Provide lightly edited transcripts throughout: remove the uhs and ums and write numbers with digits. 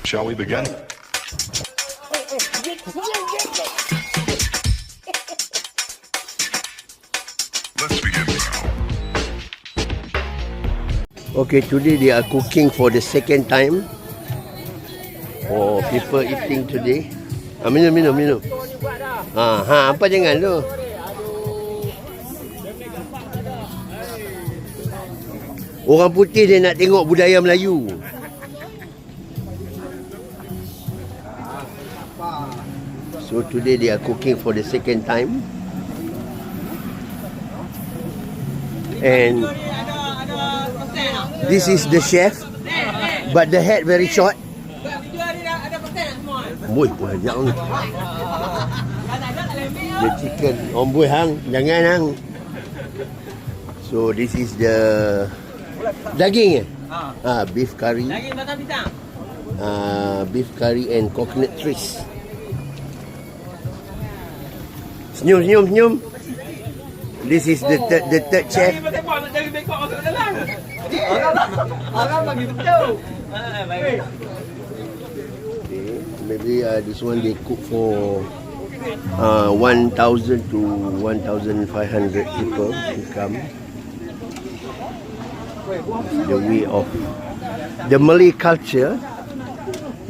Shall we begin? Let's begin now. Okay, today they are cooking for the second time. Oh, people eating today. Minum. Apa jangan tu? Orang putih dia nak tengok budaya Melayu. So today they are cooking for the second time. And this is the chef, but the head very short. Boy, banyak ni. The chicken. Boy hang, jangan hang. So this is the daging beef curry. Daging batang pisang. Beef curry and coconut trees. Senyum. This is the third chef. Orang bagi betul. Okay, maybe this one they cook for 1,000 to 1,500 people to come. The way of the Malay culture,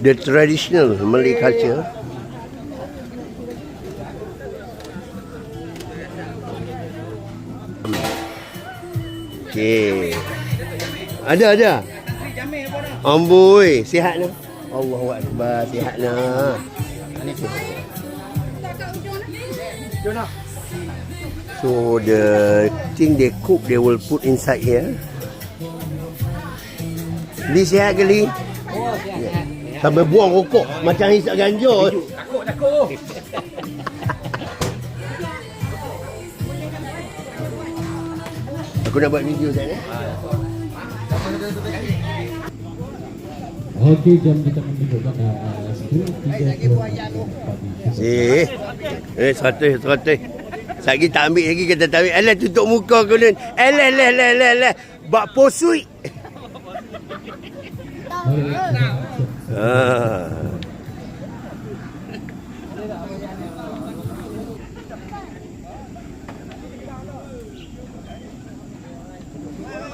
the traditional Malay culture. Okay. Ada. Amboi, sihat nah. Allahu Akbar, sihat nah. So the thing they cook, they will put inside here. Li sihat ke Li? Oh, sihat. Sampai buang rokok macam hisap ganja. Takut. Aku nak buat video saya. Okey, jam kita menunjukkan 10.30 pagi. 100. Lagi tak ambil lagi, kata tak ambil. Alah, tutup muka kau ni. Alah. Bak posui.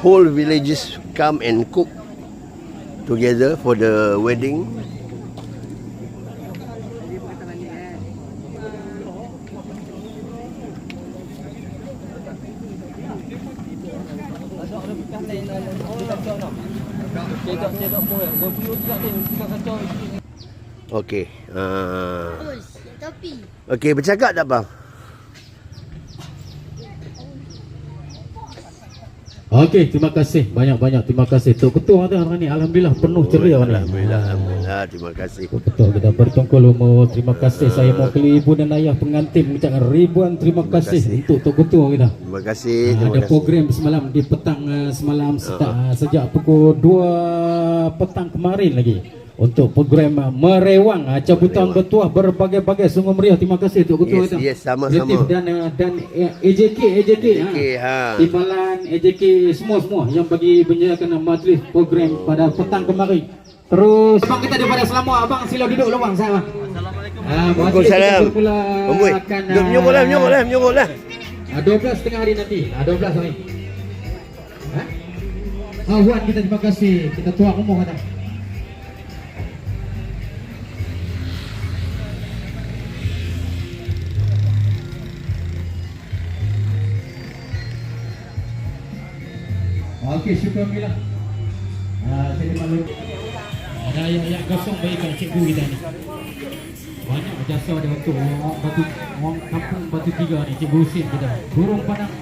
Whole villages come and cook together for the wedding. Okey. Okey, bercakap tak bang? Okey, terima kasih. Banyak-banyak terima kasih. Tok Ketua ada hari ni. Alhamdulillah penuh ceria hari ni. Alhamdulillah. Terima kasih. Tok Ketua kita bertongkol umur. Terima kasih. Saya mewakili ibu dan ayah pengantin mengucapkan ribuan terima kasih untuk Tok Ketua kita. Terima kasih. Ada program semalam di petang semalam sejak pukul 2 petang kemarin lagi. Untuk program merewang cabutan bertuah berbagai-bagai, sungguh meriah. Terima kasih Tok Ketua kita. Yes, sama-sama. Dan AJK timbalan AJK semua yang bagi menyediakan majlis program pada petang kemarin. Terus abang kita daripada Selangor, abang sila duduk dulu bang saya. Waalaikumsalam. Menyokol lah. 12.30 hari nanti. 12 hari. Wan kita terima kasih. Kita tuang umur kata. Okey, syukur bila. Saya malu. Ada ayat kosong baikkan cikgu kita ni. Banyak jasa dia untuk orang kampung Batu Tiga ni, Cikgu Husin kita. Burung panang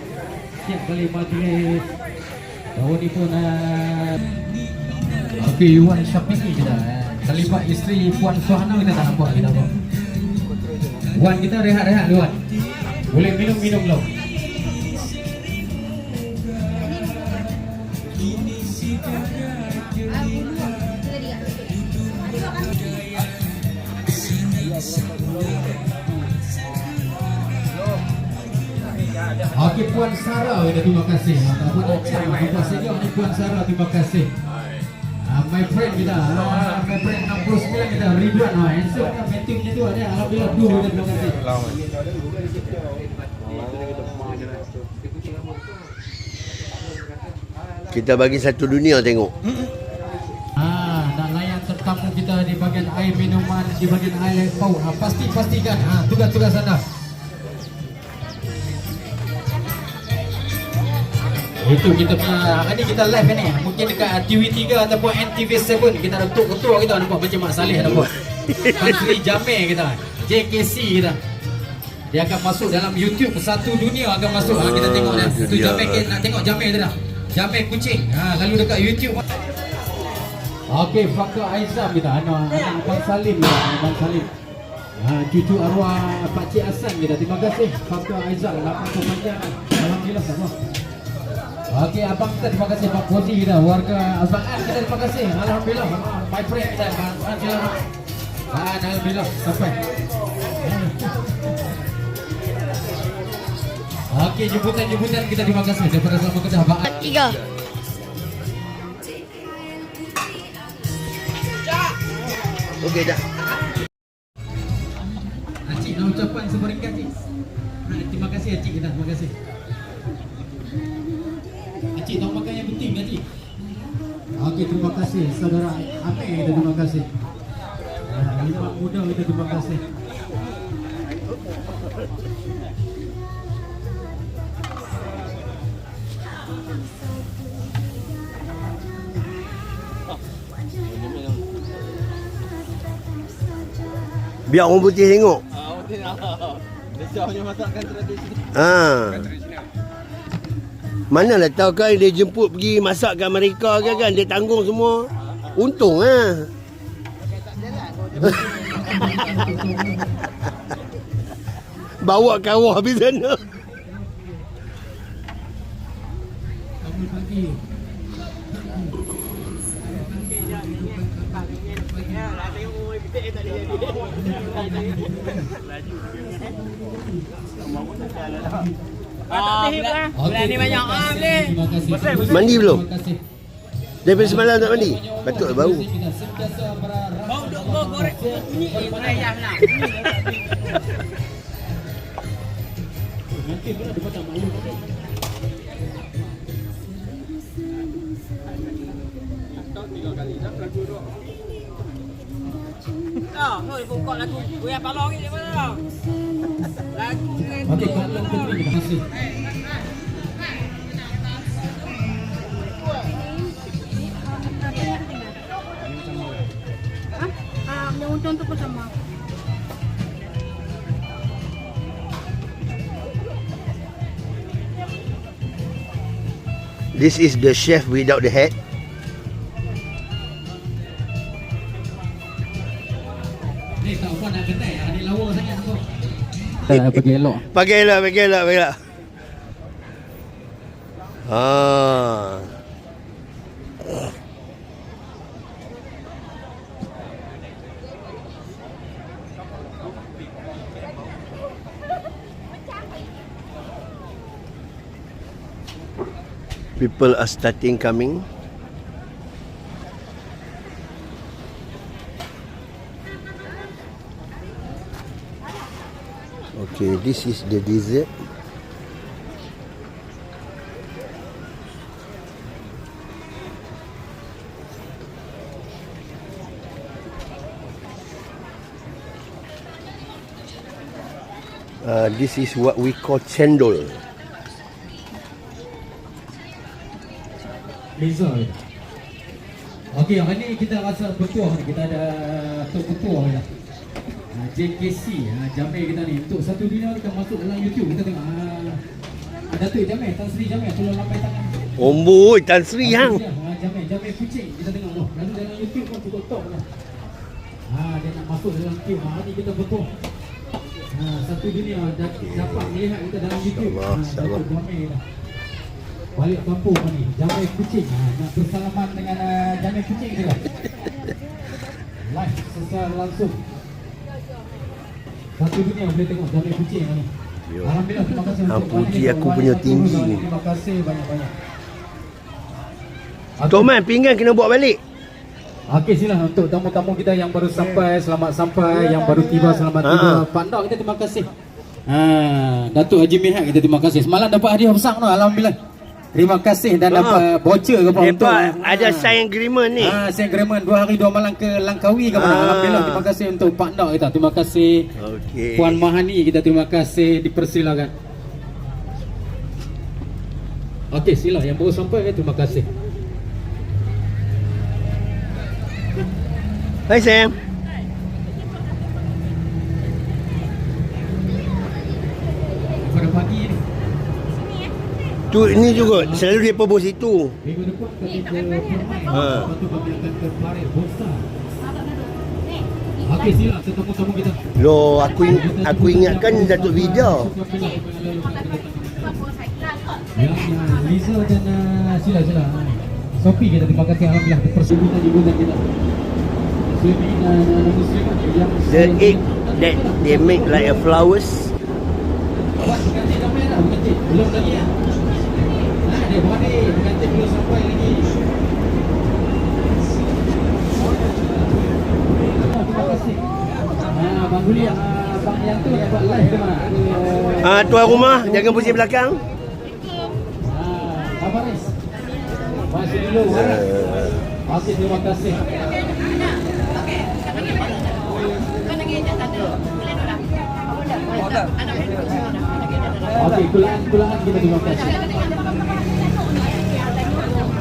setiap kali majlis. Tahun ni pun okey, Wan Syafiqi kita. Terlibat isteri Puan Suhana kita tak nampak kita. Wan kita rehat dulu Wan. Boleh minum dulu. Okey, Puan Sarah, terima kasih. Apa saja ni Puan Sarah, terima kasih. My friend kita, kita Ridwan handsome kan meeting macam tu ada. Alhamdulillah dua kita terima kasih. Kita bagi satu dunia tengok. Nak layan tetamu kita di bahagian air minuman, di bahagian air paut. Pastikan tugas-tugas anda. Itu kita punya, hari ni kita live ni. Mungkin dekat TV3 ataupun NTV7 kita ada ketua kita nampak macam Mak Saleh nampak. Tan Sri Jamil kita, JKC kita. Dia akan masuk dalam YouTube, satu dunia akan masuk. Kita tengok dah. Tu Jamil, nak tengok Jamil tu dah. Jamil kucing. Lalu dekat YouTube. Okey, Fakir Aizam kita, anak Abang Salim kita, Abang Salim. Cucu arwah Pakcik Hasan kita. Terima kasih Fakir Aizam, lapang panjang. Alhamdulillah sama. Okey, abang kita terima kasih, Pak Fauzi kita, warga Azaan kita terima kasih. Alhamdulillah, my friend kita, alhamdulillah sampai. Okey, jemputan kita terima kasih daripada Selama Kedah Abang. 3. Okey dah. Acik nak ucapan seberingkat cik. Terima kasih Acik kita, terima kasih. Acik tahu makan yang penting kan cik? Okey, terima kasih saudara Amir kita terima kasih. Imam muda kita terima kasih. Biar orang putih tengok. Malaysia punya masakan tradisi. Manalah tahu kan dia jemput pergi masak kat mereka kan, dia tanggung semua. Untung bawa kawah habis sana. Selamat pagi. Bulan ni banyak boleh. Mandi belum? Daripada semalam tak mandi? Patut bau. Bau duk goreng bunyi ayam nak. Nanti pun ada patah malu. Hoi buka lagu. Oi apa lagi dia mana? Lagu dengan Okey, Kapten Putri terima kasih. Yang untung tu pun sama. This is the chef without the hat. Ni tak apa nak kedai, ni lawa sangat tu. Pergi elok. Pakailah. People are starting coming. Okay, this is the dessert. This is what we call cendol. Beza. Okey, hari ni kita rasa bertuah ni. Kita ada Tok Ketua ni. JKC, Jamil kita ni. Untuk satu dunia kita masuk dalam YouTube. Kita tengok. Datuk Jamil, Tan Sri Jamil. Tolong lampai tangan. Omboi, Tan Sri hang. Jamil kucing. Kita tengok tu. Lalu dalam YouTube pun cukup top lah. Dia nak masuk dalam queue. Hari ni kita bertuah. Satu dunia dapat melihat kita dalam YouTube. Datuk Jamil lah. Balik kampung ni, Jamil kucing. Nak bersalaman dengan Jamil kucing juga. Live secara langsung. Satu dunia boleh tengok Jamil kucing ni. Alhamdulillah, terima kasih untuk puji aku punya tinggi ni. Terima kasih banyak-banyak. Tok Man, pinggan kena buat balik. Okey, sila untuk tamu-tamu kita yang baru sampai, selamat sampai, yang baru tiba selamat tiba. Pak Ndok kita terima kasih. Datuk Haji Mihak kita terima kasih. Semalam dapat hadiah besar tu, alhamdulillah. Terima kasih dan dapat voucher ke Pak untuk ada sign agreement ni. sign agreement 2 hari 2 malam ke Langkawi ke mana. Alhamdulillah, terima kasih untuk Pak Ndok kita. Terima kasih. Okey. Puan Mahani kita terima kasih, dipersilakan. Okey, sila yang baru sampai terima kasih. Hai Sam. Pada pagi ni Tu ini juga selalu dia pebos itu. minggu depan kami ke Permai. Lepas tu kami akan ke Parit Bosa. Okey, sila tetamu-tamu kita. Loh, aku ingatkan Datuk Vida. Yang Liza dan sila. Sophie kita terima kasih, alhamdulillah persembuhan kita. Muslimin dan muslimat yang The egg that they make like a flowers. berganti ramai dah, berganti. Belum lagi ya. Dia berganti belum sampai lagi. Terima kasih. Bang Guli, Bang yang tu yang buat live ke mana? Tuan rumah jangan pusing belakang. Abaris. Masih dulu. Okey, terima kasih. Okey, kulangan kita terima kasih.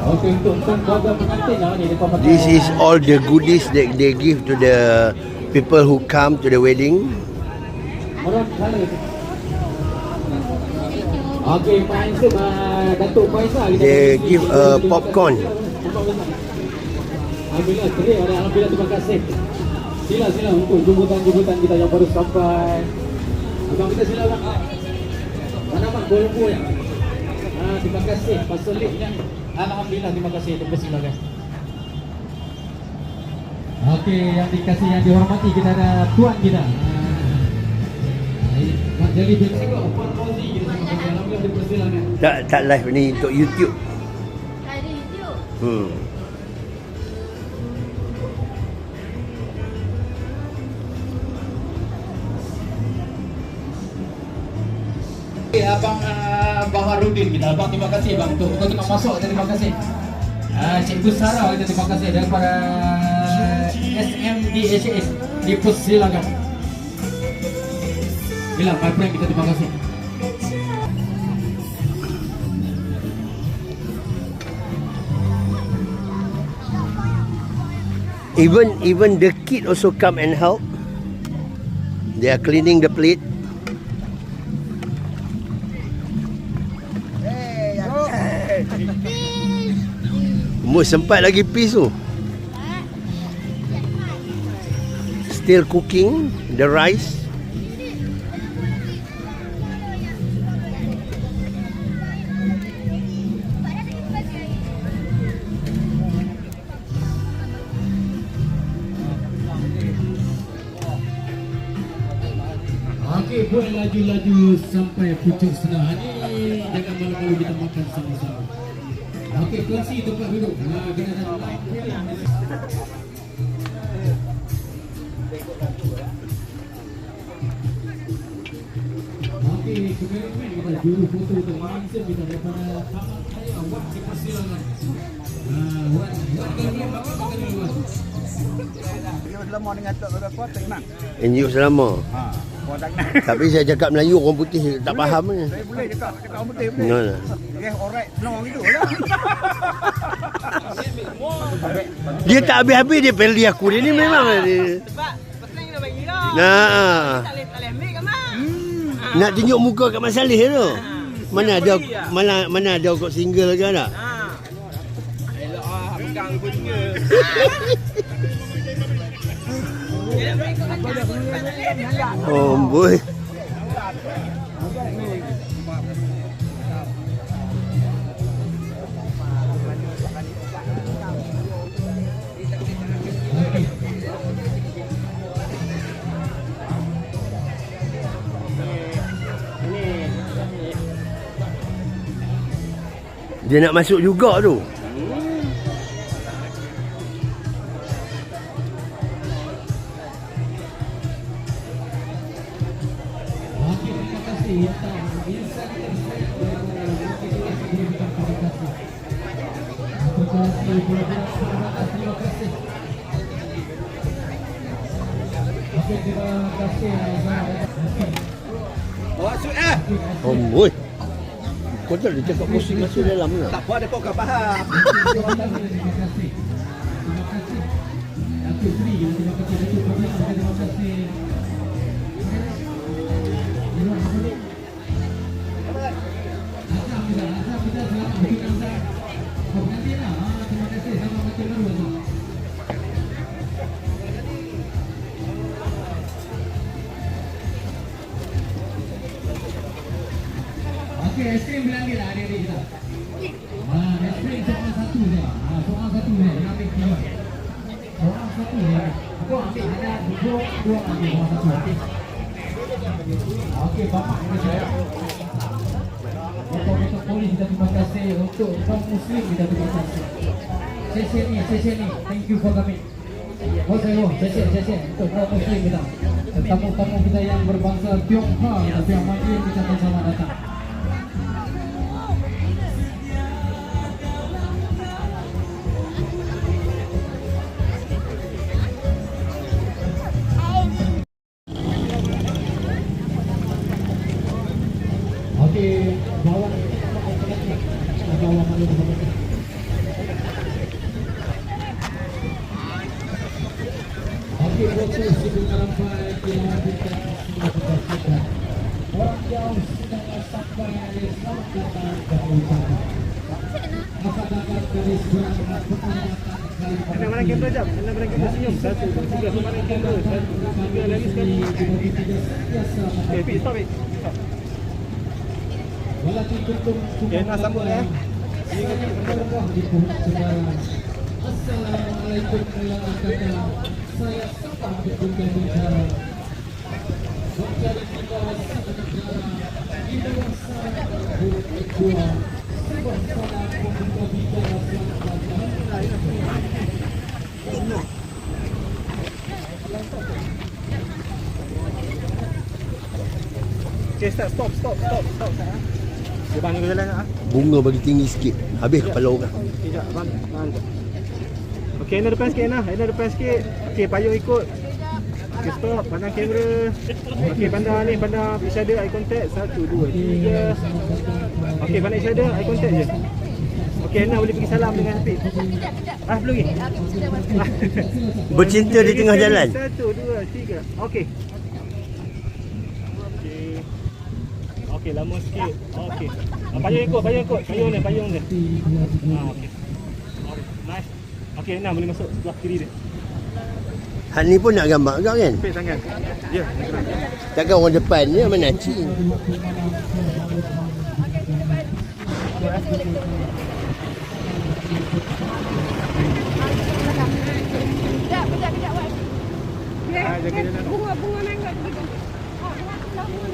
Okey, untuk keluarga pengantin ni depa pakai. This is all the goodies that they give to the people who come to the wedding. Okey, main tu Datuk Faisal kita. They give popcorn. Alhamdulillah, terima kasih. Sila untuk jemputan kita yang baru sampai. Abang kita sila bang. Mana bang? Boleh ya. Terima kasih Pastor Lik ni. Alhamdulillah, terima kasih. Silakan. Okey, yang dikasih yang dihormati kita ada tuan kita. Mak Jali bin Sego, Puan Fauzi kita. Alhamdulillah, dipersilakan. Tak live ni untuk YouTube. Ada YouTube. Abang Baharudin kita. Abang terima kasih bang untuk kau tengah masuk, terima kasih. Cikgu Sarah kita terima kasih daripada SMDHS. Dipersilakan. Bila my friend kita terima kasih. Even the kid also come and help. They are cleaning the plate. Sempat lagi pis tu. Still cooking the rice. Okey, boleh laju-laju sampai pucuk setengah ni. Jangan malu-malu kita makan sama-sama. Okey, kursi tempat duduk. Kita dah okey, kameraman kita juru foto untuk langsung kita daripada Taman Raya Wat dipersilakan. Wat kalau makan di luar. Dia selama dengan tak berapa tak memang. NGO selama. Kodak. Tapi saya cakap Melayu orang putih tak faham ni. Saya boleh cakap orang putih boleh. No. Alright, no gitu lah. Dia tak habis-habis dia pilih aku. Dia ni memang dia. Sebab petang kita bagi dah. Nah. Tak boleh ambil kan mak. Nak tunjuk muka kat Mak Saleh tu. Mana ada kok single ke tak? Elok pegang pun tinggal. Oh boy. Dia nak masuk juga tu. kasih atas insan terbaik daripada Wakil Bintang Komunikasi. Berkongsi program perkhidmatan, terima kasih. Okey, terima kasih Azhar. Bawa suit Amboi. Kau tak ada cakap musik masuk dalam ke? Tak apa ada kau kan faham. Terima kasih. Terima kasih. Datuk Sri, terima kasih Datuk Program, terima kasih. Okey, aiskrim bilang dia lah adik-adik kita. Aiskrim soal satu je. Soal satu je, jangan ambil tiga. Soal satu je. Kau ambil ada dua ambil soal satu. Okey, bapak kita saya. Bapak polis kita terima kasih, untuk kaum muslim kita terima kasih. Sesi ni, thank you for coming. Oh saya, sesi untuk kaum muslim kita. Tamu-tamu kita yang berbangsa Tionghoa, tapi yang mandarin kita bersama datang. Okey, bawa malu bersama. Okey, waktu sebelum sampai kita kita orang jauh sudah sampai selamat datang ke Usaha. Apa dapat dari seorang penonton kali ini? Mana kamera jap? Mana kamera senyum? 1 2 3 mana kamera? 1 2 3 lagi sekali. Okey, stop. Nak sambung ya. Assalamualaikum warahmatullahi wabarakatuh. Saya sempat berbicara. Mencari kita sebenarnya Indonesia berdua. Sebab membuka bicara Okay, stop. Dia bangun jalan ah. Bunga bagi tinggi sikit. Habis kepala orang. Sekejap, abang. Okey, Aina depan sikit, Aina depan sikit. Okey, payung ikut. Okey, stop. Pandang kamera. Okey, pandang each other, eye contact. 1 2 3. Okey, pandang each other, eye contact je. Okey, Aina boleh pergi salam dengan Hafiz. Belum lagi. Bercinta di tengah jalan. 1 2 3. Okey. Okey, lama sikit. Okey. Payung ikut. Payung dia. Okey. Nice. Okey, Aina boleh masuk sebelah kiri dia. Hal ni pun nak gambar agak kan? Pek tangan. Ya, Takkan orang depan ni menaci. jaga jalan. Bunga mangga begitu. Oh, bunga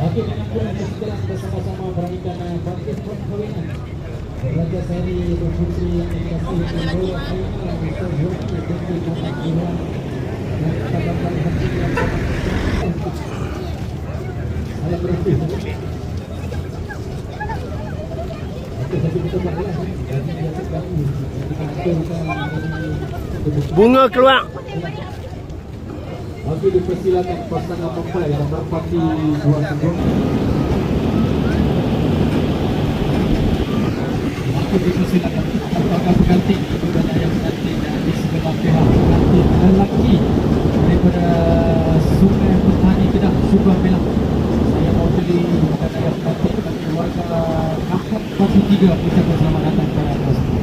Okey, dengan bulan kita bersama-sama meraihkan bangkit perkahwinan Raja Sari dan Putri yang dikasihi Nurul Aina untuk Yoni binti Muhammad Jiwan dan pada kali hati yang saya berhenti. Okey, tapi kita bahagilah jadi biasa kami Bunga keluar. Okey, dipersilakan pasangan mempelai yang merpati dua sembung. Okey, dipersilakan apakah pengantin dan ayah pengantin di sebelah pihak pengantin lelaki daripada Sungai Petani Kedah, Subang Belah. Saya mewakili dan ayah pengantin bagi warga Kampung Batu Tiga ucapkan selamat datang kepada anda semua.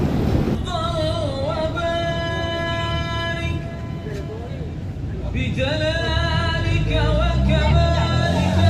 بجلالك وكمالك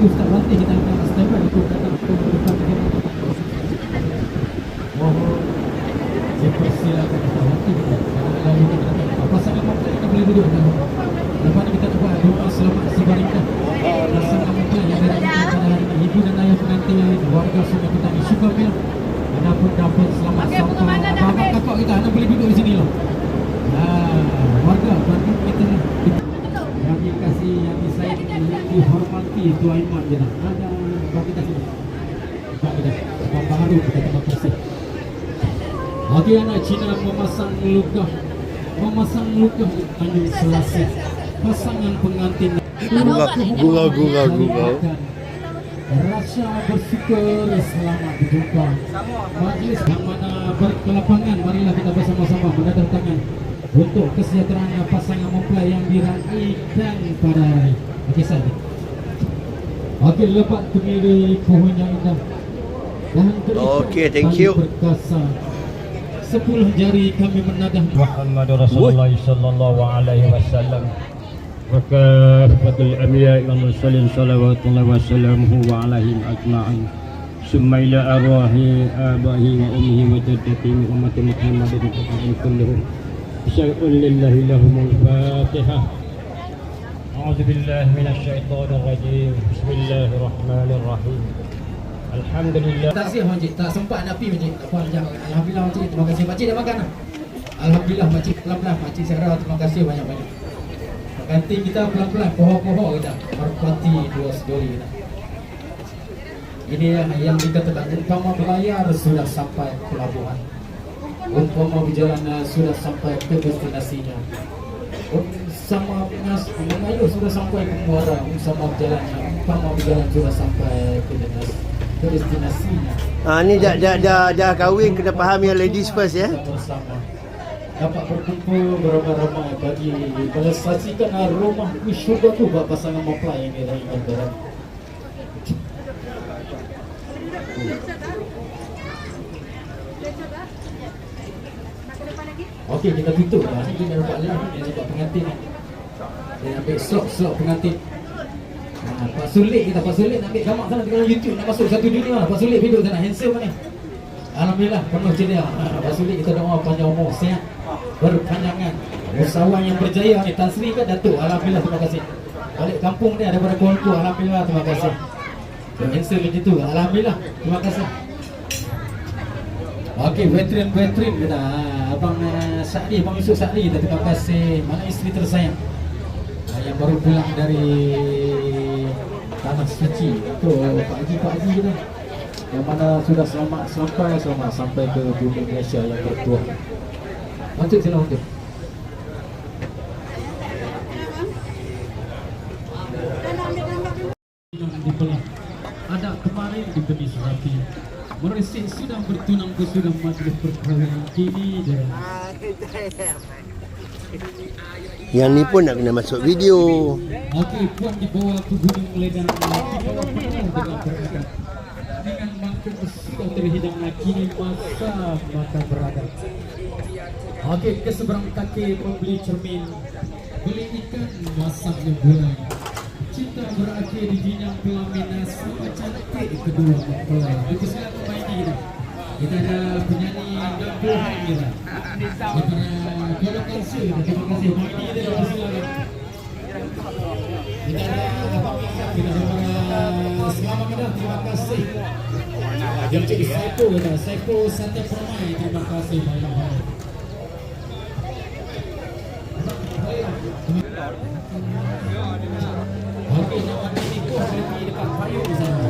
Ustaz Ratih kita akan standby untuk datang ke depan kita. Mohon dipersilakan Ustaz Ratih kita. Lalu kita datang. Pasangan mempelai kita boleh duduk. Lepas ni kita cuba doa selamat sebaliknya. Pasangan mempelai yang dari pada hari ini, ibu dan ayah pengantin, warga Sungai Petani Syukurnya, anda pun dapat selamat sampai. Abang kakak kita, anda boleh duduk di sini lah. Warga bantu kita yang dikasih, yang disayang, yang dihormati Tuan Imam je lah. Ada bagi kita sini. Bagi kita, baru kita terima kasih. Bagi anak Cina memasang luka Tanjung Selasih. Pasangan pengantin Gurau. rasa bersyukur selamat berjumpa. Majlis yang mana berkelapangan, marilah kita bersama-sama menandatangani untuk kesejahteraan pasangan mempelai yang diraihkan pada hari. Okey saja. Okey, lepas kemiri pohon yang indah dan Okey, thank you. perkasa. 10 jari kami menadah Muhammad Rasulullah sallallahu alaihi wasallam wa kafatul anbiya wal mursalin salawatullahi wa salamuhu wa alaihim ajma'in summa ila arwahi abahi wa ummihi wa jaddatihi wa ummati Muhammadin wa kulluhum syai'un lillahi lahumul fatihah. A'udzu billahi minasy syaithanir rajim. Bismillahirrahmanirrahim. Alhamdulillah. Tak siap Makcik, tak sempat nak pergi Makcik. Tak apa, jam. Alhamdulillah Makcik, terima kasih. Makcik dah makan lah. Alhamdulillah Makcik, pelan-pelan Makcik Sarah, terima kasih banyak-banyak. Pengantin kita pelan-pelan, pohon-pohon kita. Merpati dua sedori kita. Ini yang dikatakan umpama berlayar sudah sampai pelabuhan. Umpama berjalan sudah sampai ke destinasinya. Sama mengayuh sudah sampai ke muara. Sama berjalannya, umpama berjalan sudah sampai ke destinasinya. Ni dah kahwin, kena faham yang ladies first ya. Bersama dapat berkumpul beramai-ramai bagi melestarikan rumah syurga tu buat pasangan mempelai yang diraihkan pada. Okey, kita tutup lah. Ni kita dapat lihat dia dapat pengantin ni. Dia ambil slot pengantin. Pak Sulit kita, Pak Sulit nak ambil gambar sana tengah YouTube, nak masuk satu dunia lah. Pak Sulit hidup sana, handsome ni. Alhamdulillah, penuh ceria. Pak Sulit kita doa panjang umur, sihat, berpanjangan. Usahawan yang berjaya ni, Tan Sri kan Datuk. Alhamdulillah, terima kasih. Balik kampung dia daripada Kuala Lumpur. Alhamdulillah, terima kasih. Handsome macam tu, alhamdulillah, terima kasih. Okey, veteran kita. Abang Syahri, Abang Yusuf Syahri kita, terima kasih. Mana isteri tersayang yang baru pulang dari Tanah Suci. Tu Pak Haji kita yang mana sudah selamat sampai ke bumi Malaysia yang tertua. Masuk sila untuk dibelah. Ada kemarin diberi serapi. Meresik sudah bertunang ke sudah majlis perkahwinan kini dia. Yang ni pun nak kena masuk video. Okey, puan dibawa ke Gunung Ledang, dibawa penuh dengan beragam. Dengan mangkuk sudah terhidang kini mata beragam. Okey, ke seberang kaki membeli cermin, beli ikan masaknya gulai. Cinta berakhir di jinjang pelaminan sama cantik kedua mempelai. Itu silakan main ni kita. Kita ada penyanyi gambuhan kita. Daripada Kuala Kansir, terima kasih. Main ni kita ada silakan. Kita ada Abang Izzat, kita daripada Selamat Kedah, terima kasih. Yang cik Saiful kita, Saiful Santai Permai, terima kasih banyak-banyak. Okey, nak ambil ikut boleh pergi dekat payung di sana.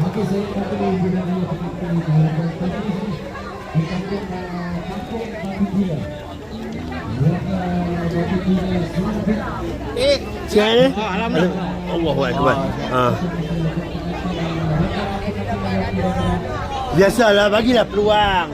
Okey, saya akan berikan ayat pengantin di hadapan tadi di kampung Batu Gila. Warga Batu Gila Sungai. Siapa? Alhamdulillah. Allahu Akbar. Biasalah, bagilah peluang.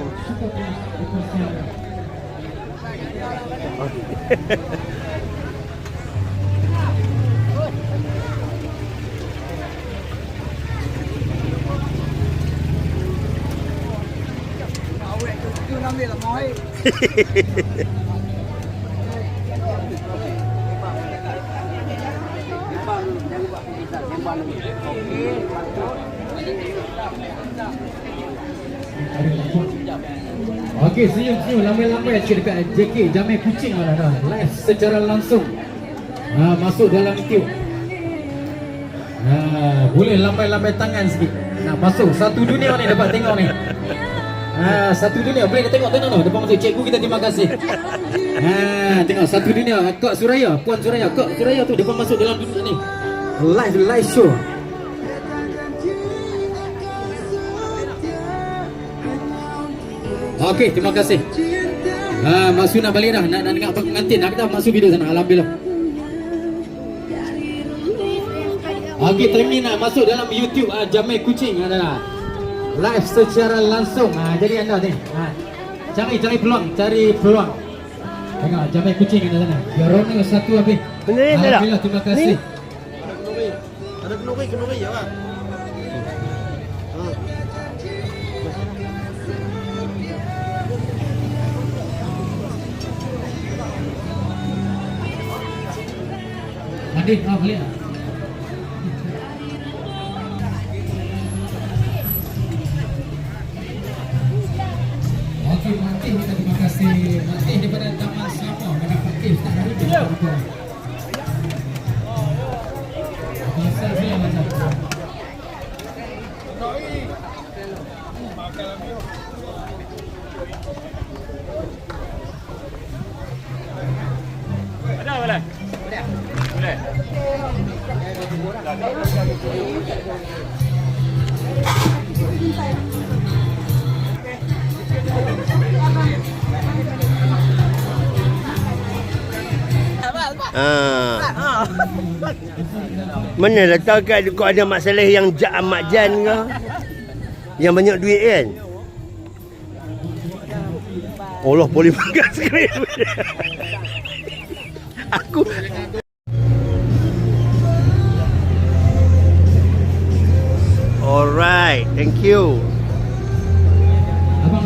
Okey, senyum-senyum lambai-lambai sikit dekat JK Jamai Kuching lah dah. Live secara langsung. Masuk dalam YouTube. Boleh lambai-lambai tangan sikit. Masuk satu dunia ni dapat tengok ni. Satu dunia boleh tengok tu depan masuk cikgu kita, terima kasih. Tengok satu dunia. Kak Suraya, Puan Suraya, Kak Suraya tu depan masuk dalam dunia ni. Live show. Okey, terima kasih. Mak Su nak balik dah. Nak dengar pengantin. Nak dah masuk video sana. Alhamdulillah. Okey, time ni nak masuk dalam YouTube Jamai Kuching adalah live secara langsung. Jadi anda ni cari peluang, Tengok Jamai Kuching ada sana. Biarona satu habis. Alhamdulillah, terima kasih. Ada kenuri ya, Pak. Adit, balik. Okey, Martin kita terima kasih. Martin daripada Taman Selapa mendapat gift tak hari ini. Pasal dia macam Ada boleh? Boleh. Mana dah tahu kan kau ada Mak Saleh yang Mak Jan ke? Yang banyak duit kan? Allah boleh makan skrin. Aku Alright, thank you. abang